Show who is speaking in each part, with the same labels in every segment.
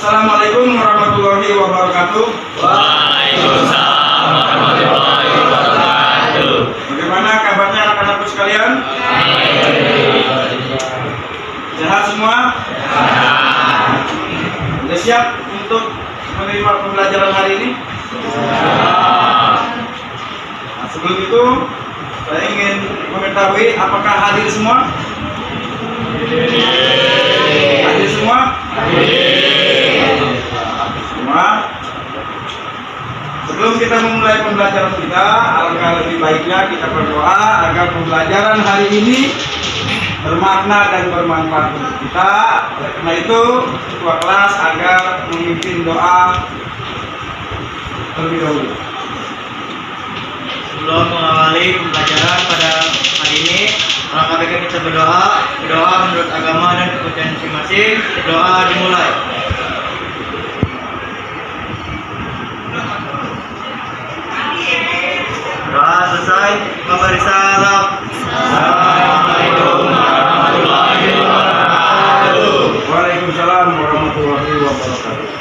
Speaker 1: Assalamualaikum warahmatullahi wabarakatuh.
Speaker 2: Waalaikumsalam warahmatullahi wabarakatuh.
Speaker 1: Bagaimana kabarnya anak-anakku sekalian? Sehat semua? Sudah siap untuk menerima pembelajaran hari ini? Nah, sebelum itu saya ingin mengetahui apakah hadir semua? Hadir semua? Semua. Sebelum kita memulai pembelajaran kita, alangkah lebih baiknya kita berdoa agar pembelajaran hari ini bermakna dan bermanfaat untuk kita. Oleh karena itu, ketua kelas agar memimpin doa terlebih dahulu.
Speaker 3: Sebelum mengawali pembelajaran pada hari ini, alangkah baiknya kita berdoa menurut agama dan kepercayaan masing-masing. Doa dimulai. Doa selesai, memberi salam.
Speaker 2: Assalamualaikum warahmatullahi wabarakatuh.
Speaker 1: Waalaikumsalam warahmatullahi wabarakatuh.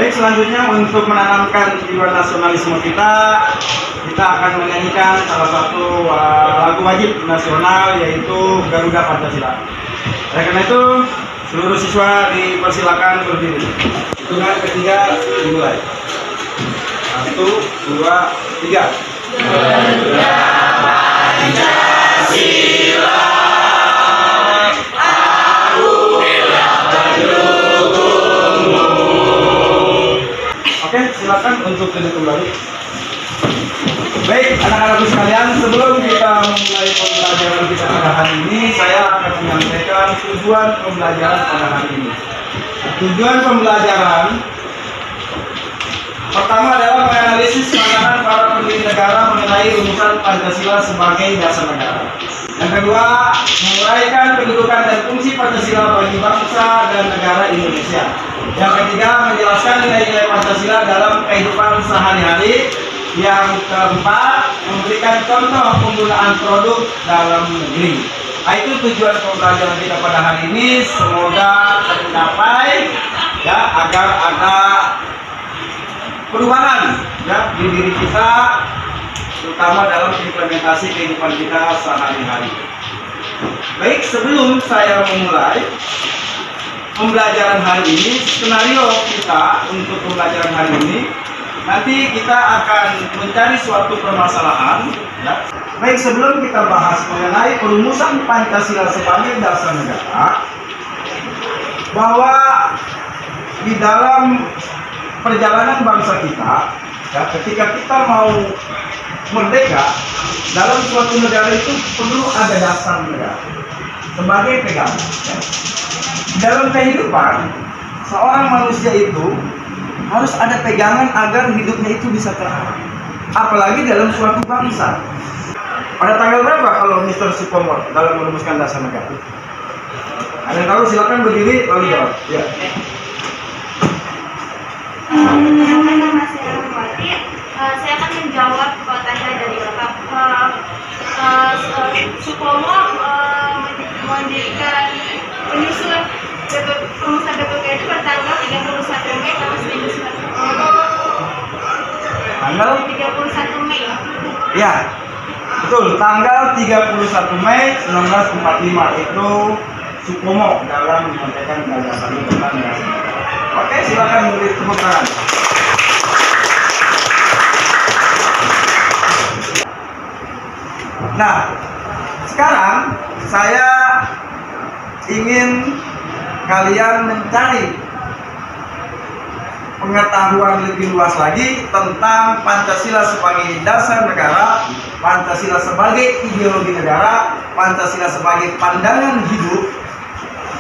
Speaker 1: Baik, selanjutnya untuk menanamkan jiwa nasionalisme kita akan menyanyikan salah satu lagu wajib nasional, yaitu Garuda Pancasila. Oleh karena itu, seluruh siswa dipersilakan berdiri. Hitungan ketiga dimulai. 1, 2, 3.
Speaker 2: Garuda Pancasila, aku rela mendukungmu.
Speaker 1: Oke, silakan untuk duduk kembali. Baik, anak-anakku sekalian, sebelum kita memulai pembelajaran kita pada hari ini, saya akan menyampaikan tujuan pembelajaran pada hari ini. Tujuan pembelajaran pertama adalah menganalisis pandangan para pendiri negara mengenai rumusan Pancasila sebagai dasar negara. Yang kedua, menguraikan kedudukan dan fungsi Pancasila bagi bangsa dan negara Indonesia. Yang ketiga, menjelaskan nilai-nilai Pancasila dalam kehidupan sehari-hari. Yang keempat, memberikan contoh penggunaan produk dalam negeri. Itu tujuan pembelajaran kita pada hari ini. Semoga tercapai ya, agar ada perubahan ya di diri kita, terutama dalam implementasi kehidupan kita sehari-hari. Baik, sebelum saya memulai pembelajaran hari ini, skenario kita untuk pembelajaran hari ini, nanti kita akan mencari suatu permasalahan ya. Baik, sebelum kita bahas mengenai perumusan Pancasila sebagai dasar negara, bahwa di dalam perjalanan bangsa kita ya, ketika kita mau merdeka, dalam suatu negara itu perlu ada dasar negara sebagai pegangan ya. Dalam kehidupan seorang manusia itu harus ada pegangan agar hidupnya itu bisa terarah, apalagi dalam suatu bangsa. Pada tanggal berapa kalau Mr. Supomo dalam merumuskan dasar negara? Ada yang tahu? Silakan berdiri lalu jawab ya.
Speaker 4: Nama saya Rahmawati. Saya akan menjawab pertanyaan dari Bapak. Supomo mendirikan menyusun perumusan PPK itu pada tanggal 31 Mei tahun 1945.
Speaker 1: Tanggal
Speaker 4: 31 Mei.
Speaker 1: ya, betul, tanggal 31 Mei 1945 itu Supomo dalam menyampaikan gagasan tentang dasar negara. Oke, silakan beri tepuk tangan. Nah, sekarang saya ingin kalian mencari pengetahuan lebih luas lagi tentang Pancasila sebagai dasar negara, Pancasila sebagai ideologi negara, Pancasila sebagai pandangan hidup,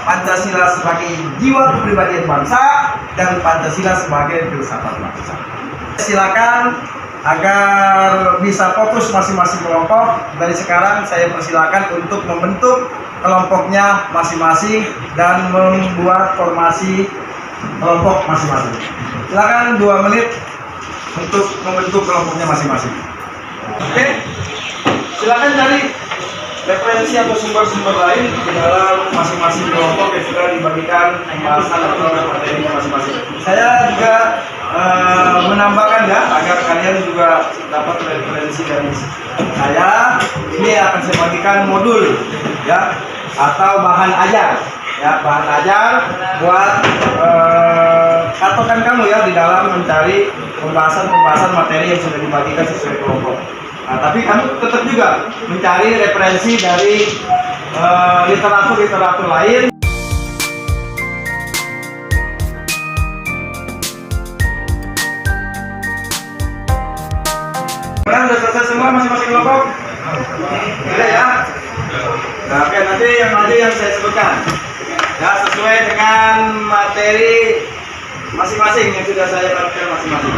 Speaker 1: Pancasila sebagai jiwa kepribadian bangsa, dan Pancasila sebagai filsafat bangsa. Silakan agar bisa fokus masing-masing kelompok. Dari sekarang saya persilakan untuk membentuk kelompoknya masing-masing dan membuat formasi kelompok masing-masing. Silakan 2 menit untuk membentuk kelompoknya masing-masing. Oke, silakan cari referensi atau sumber-sumber lain di dalam masing-masing kelompok yang sudah dibagikan pembahasan atau materinya masing-masing. Saya juga menambahkan ya agar kalian juga dapat referensi dari saya. Ini akan saya bagikan modul ya atau bahan ajar ya, bahan ajar buat patokan kamu ya di dalam mencari pembahasan materi yang sudah dibagikan sesuai kelompok. Nah, tapi kamu tetap juga mencari referensi dari literatur lain. Sudah selesai semua masing-masing kelompok? Sudah ya? Nah, oke, nanti yang maju yang saya sebutkan ya sesuai dengan materi masing-masing yang sudah saya berikan masing-masing.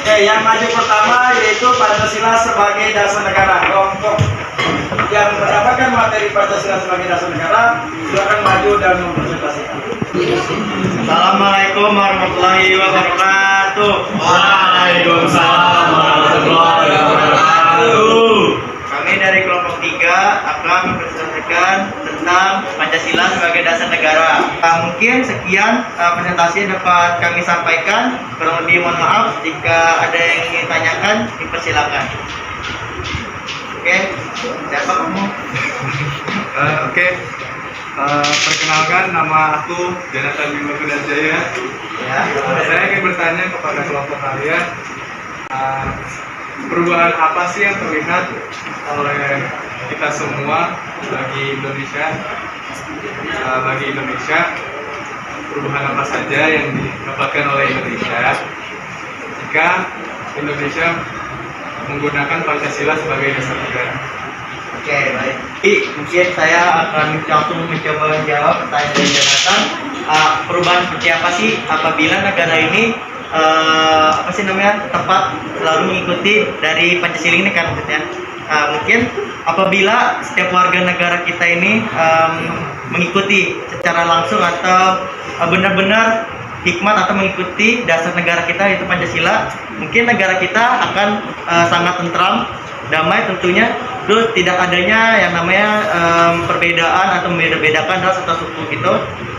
Speaker 1: Oke, yang maju pertama yaitu Pancasila sebagai dasar negara. Kelompok yang mendapatkan materi Pancasila sebagai dasar negara silakan maju dan mempresentasikan.
Speaker 3: Assalamualaikum warahmatullahi wabarakatuh.
Speaker 2: Waalaikumsalam warahmatullahi wabarakatuh.
Speaker 3: Kami dari kelompok 3 akan mempresentasikan tentang Pancasila sebagai dasar negara. Mungkin sekian presentasi dapat kami sampaikan. Kurang lebih mohon maaf jika ada yang ingin ditanyakan, dipersilakan. Oke, siapa kamu?
Speaker 5: Oke. Perkenalkan, nama aku Jonathan Bima Kudanjaya.
Speaker 3: Ya,
Speaker 5: Saya ingin bertanya kepada kelompok kalian, perubahan apa sih yang terlihat oleh kita semua bagi Indonesia? Perubahan apa saja yang didapatkan oleh Indonesia jika Indonesia menggunakan Pancasila sebagai dasar negara?
Speaker 3: Oke, baik. Mungkin saya akan langsung mencoba menjawab pertanyaan dari Jonathan. Perubahan seperti apa sih apabila negara ini tepat selalu mengikuti dari Pancasila ini kan maksudnya. Mungkin apabila setiap warga negara kita ini mengikuti secara langsung atau benar-benar hikmat atau mengikuti dasar negara kita yaitu Pancasila, mungkin negara kita akan sangat tentram, damai tentunya, terus tidak adanya yang namanya perbedaan atau membeda-bedakan ras atau suku gitu,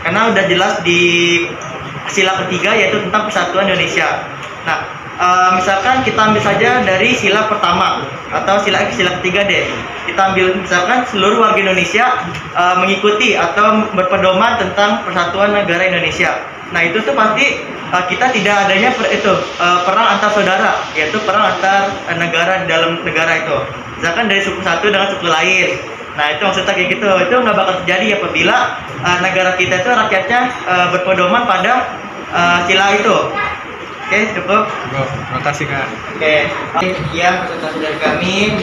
Speaker 3: karena udah jelas di sila ketiga yaitu tentang persatuan Indonesia. Nah, misalkan kita ambil saja dari sila pertama atau sila ketiga deh, kita ambil misalkan seluruh warga Indonesia mengikuti atau berpedoman tentang persatuan negara Indonesia. Nah, itu tuh pasti kita tidak adanya perang antar saudara, yaitu perang antar negara di dalam negara itu. Misalkan dari suku satu dengan suku lain. Nah, itu maksudnya kayak gitu. Itu nggak bakal terjadi apabila negara kita itu rakyatnya berpedoman pada sila itu. Oke, cukup.
Speaker 5: Terima kasih, Kak.
Speaker 3: Oke, sekian presentasi dari kami.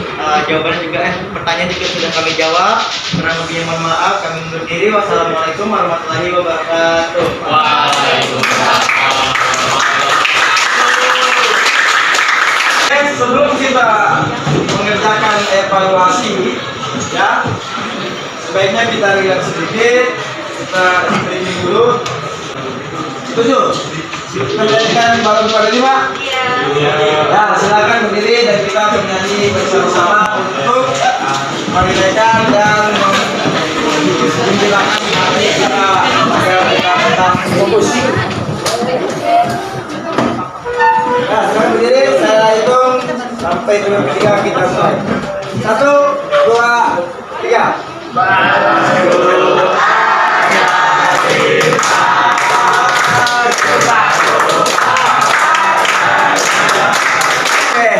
Speaker 3: Jawabannya juga, pertanyaan juga sudah kami jawab. Kurang lebihnya mohon maaf. Kami undur diri. Wassalamualaikum warahmatullahi wabarakatuh.
Speaker 2: Waalaikumsalam.
Speaker 1: Sebelum kita mengerjakan evaluasi, ya, sebaiknya kita relax sedikit, kita streaming dulu. Setuju? Menjadikan balon pada 5?
Speaker 4: Iya.
Speaker 1: Ya, silakan berdiri dan kita bernyanyi bersama-sama untuk mengerjakan dan menghilangkan hati kita agar kita tetap fokus. Ya, sekarang berdiri, saya hitung sampai 3 kita mulai. 1, 2, 3. Oke,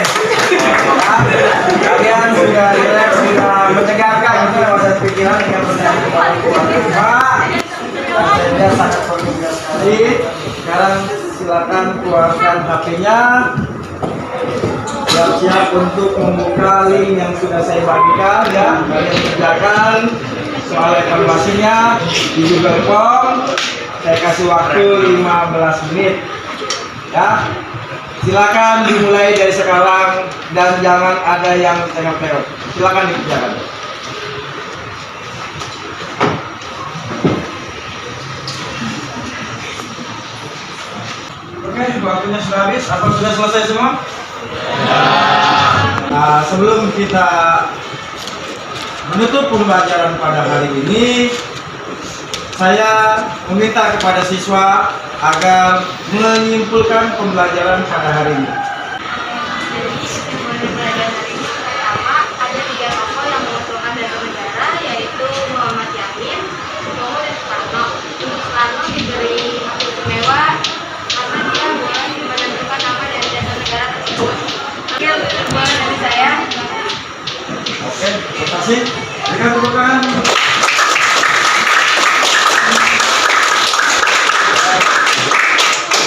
Speaker 1: kalian sudah relax, sudah menyegarkan proses pikiran yang menjadi kembali keluar. Saya sangat bergembira sekali. Sekarang silakan keluarkan HP-nya. Siap-siap untuk membuka link yang sudah saya bagikan ya. Kalian kerjakan soal evaluasinya di Google Form. Saya kasih waktu 15 menit. Ya. Silakan dimulai dari sekarang dan jangan ada yang tengok-tengok. Silakan dikerjakan. Oke, waktunya sudah habis. Apa sudah selesai semua? Nah, sebelum kita menutup pembelajaran pada hari ini, saya meminta kepada siswa agar menyimpulkan pembelajaran pada hari ini.
Speaker 4: Jadi kesimpulan belajar hari ini pertama ada 3 tokoh yang mengusulkan data negara, yaitu Muhammad Yamin, Soekarno, dan Soekarno. Untuk Soekarno diberi hak istimewa karena dia boleh menentukan nama dari data negara tersebut. Sekian kesimpulan dari saya.
Speaker 1: Oke, terima kasih. Berikan tepuk tangan.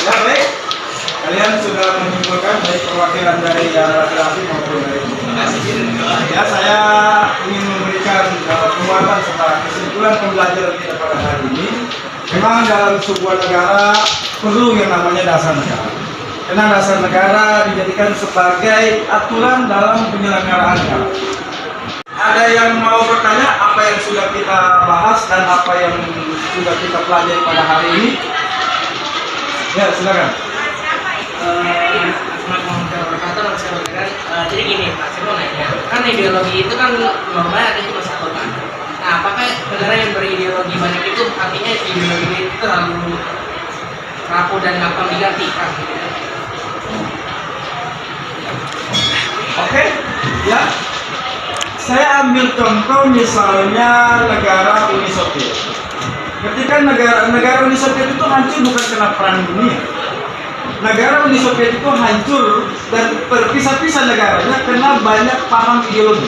Speaker 1: Ya baik, kalian sudah menyimpulkan baik perwakilan dari yang laki-laki maupun dari perempuan. Ya, saya ingin memberikan penguatan serta kesimpulan pembelajaran kita pada hari ini. Memang dalam sebuah negara perlu yang namanya dasar negara. Karena dasar negara dijadikan sebagai aturan dalam penyelenggaraan negara. Ada yang mau bertanya apa yang sudah kita bahas dan apa yang sudah kita pelajari pada hari ini? Ya, silakan.
Speaker 6: Jadi gini Pak, saya mau nanya, kan ideologi itu kan normalnya ada cuma satu kan. Nah, apakah negara yang berideologi banyak itu artinya ideologi itu terlalu rapuh dan gampang digantikan?
Speaker 1: Oke, ya. Saya ambil contoh misalnya negara Uni Soviet. Ketika negara Uni Soviet itu hancur bukan karena perang dunia. Negara Uni Soviet itu hancur dan terpisah-pisah negaranya karena banyak paham ideologi.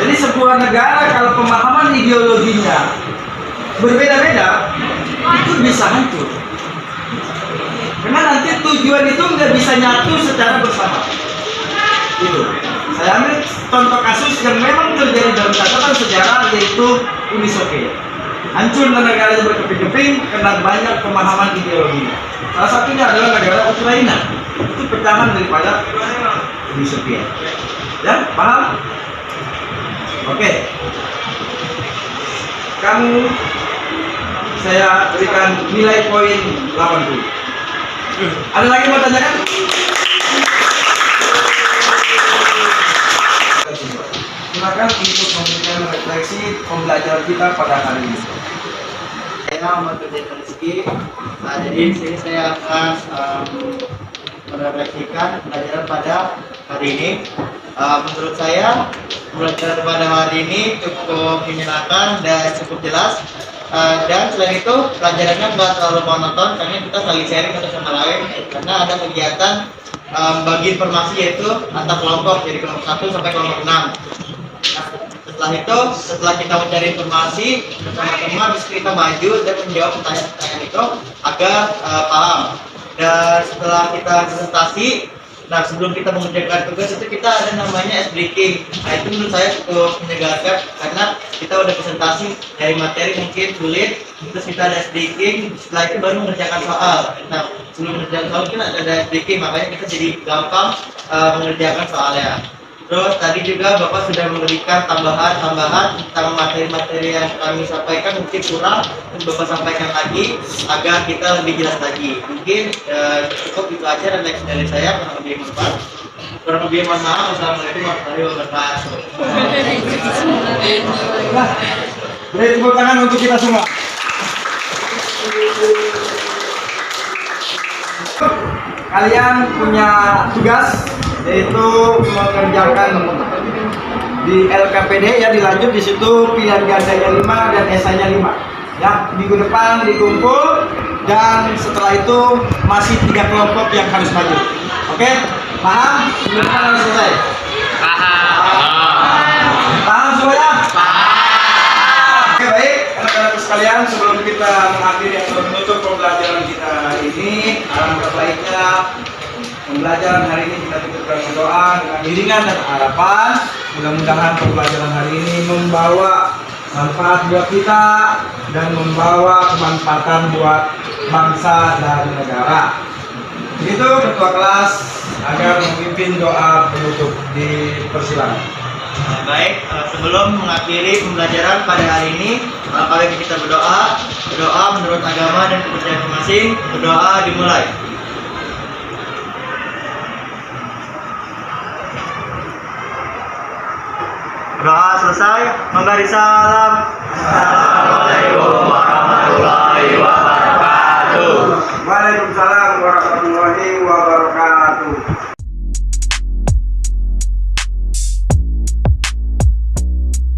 Speaker 1: Jadi sebuah negara kalau pemahaman ideologinya berbeda-beda, itu bisa hancur. Karena nanti tujuan itu nggak bisa nyatu secara bersama. Itu. Saya ambil contoh kasus yang memang terjadi dalam catatan sejarah, yaitu Uni Soviet. Hancur negaranya berkeping-keping karena banyak pemahaman ideologinya. Salah satunya adalah negara Ukraina. Itu pecahan daripada Uni Soviet. Ya, paham? Oke. Kamu saya berikan nilai poin 80. Ada lagi mau tanyakan? Silakan untuk memberikan refleksi pembelajaran kita pada hari ini.
Speaker 3: Saya Muhammad Rizky. Jadi di sini saya akan merefleksikan pembelajaran pada hari ini. Menurut saya pembelajaran pada hari ini cukup menyenangkan dan cukup jelas. Dan selain itu pelajarannya nggak terlalu monoton karena kita saling sharing satu sama lain. Karena ada kegiatan bagi informasi yaitu antar kelompok, jadi kelompok 1 sampai kelompok 6. Setelah kita mencari informasi bersama-sama, kita maju dan menjawab pertanyaan-pertanyaan itu agar paham. Dan setelah kita presentasi, nah sebelum kita mengerjakan tugas itu kita ada namanya ice breaking. Nah itu menurut saya cukup menyegarkan karena kita udah presentasi dari materi mungkin sulit, terus kita ada ice breaking, setelah itu baru mengerjakan soal. Nah sebelum mengerjakan soal kita ada ice breaking, makanya kita jadi gampang mengerjakan soalnya. Terus tadi juga Bapak sudah memberikan tambahan-tambahan tentang materi-materi yang kami sampaikan mungkin kurang, Bapak sampaikan lagi agar kita lebih jelas lagi. Mungkin cukup itu aja dan next dari saya, kurang lebih mohon maaf. Wassalamualaikum warahmatullahi wabarakatuh.
Speaker 1: Beri tepuk tangan untuk kita semua. Kalian punya tugas yaitu mengerjakan di LKPD ya, dilanjut di situ pilihan gandanya 5 dan esainya 5 ya. Minggu depan dikumpul dan setelah itu masih 3 kelompok yang harus maju. Oke, paham? Minggu depan harus selesai. Paham semuanya? Oke, baik anak-anak sekalian, sebelum kita mengakhiri atau menutup pembelajaran kita hari ini, alangkah baiknya pembelajaran hari ini kita tutup dengan doa dengan iringan dan harapan. Mudah-mudahan pembelajaran hari ini membawa manfaat buat kita dan membawa kemanfaatan buat bangsa dan negara. Begitu ketua kelas agar memimpin doa penutup, dipersilakan.
Speaker 3: Baik, sebelum mengakhiri pembelajaran pada hari ini, mari kita berdoa menurut agama dan kepercayaan masing-masing. Berdoa dimulai. Doa selesai, memberi salam.
Speaker 2: Assalamualaikum warahmatullahi wabarakatuh.
Speaker 1: Waalaikumsalam warahmatullahi wabarakatuh.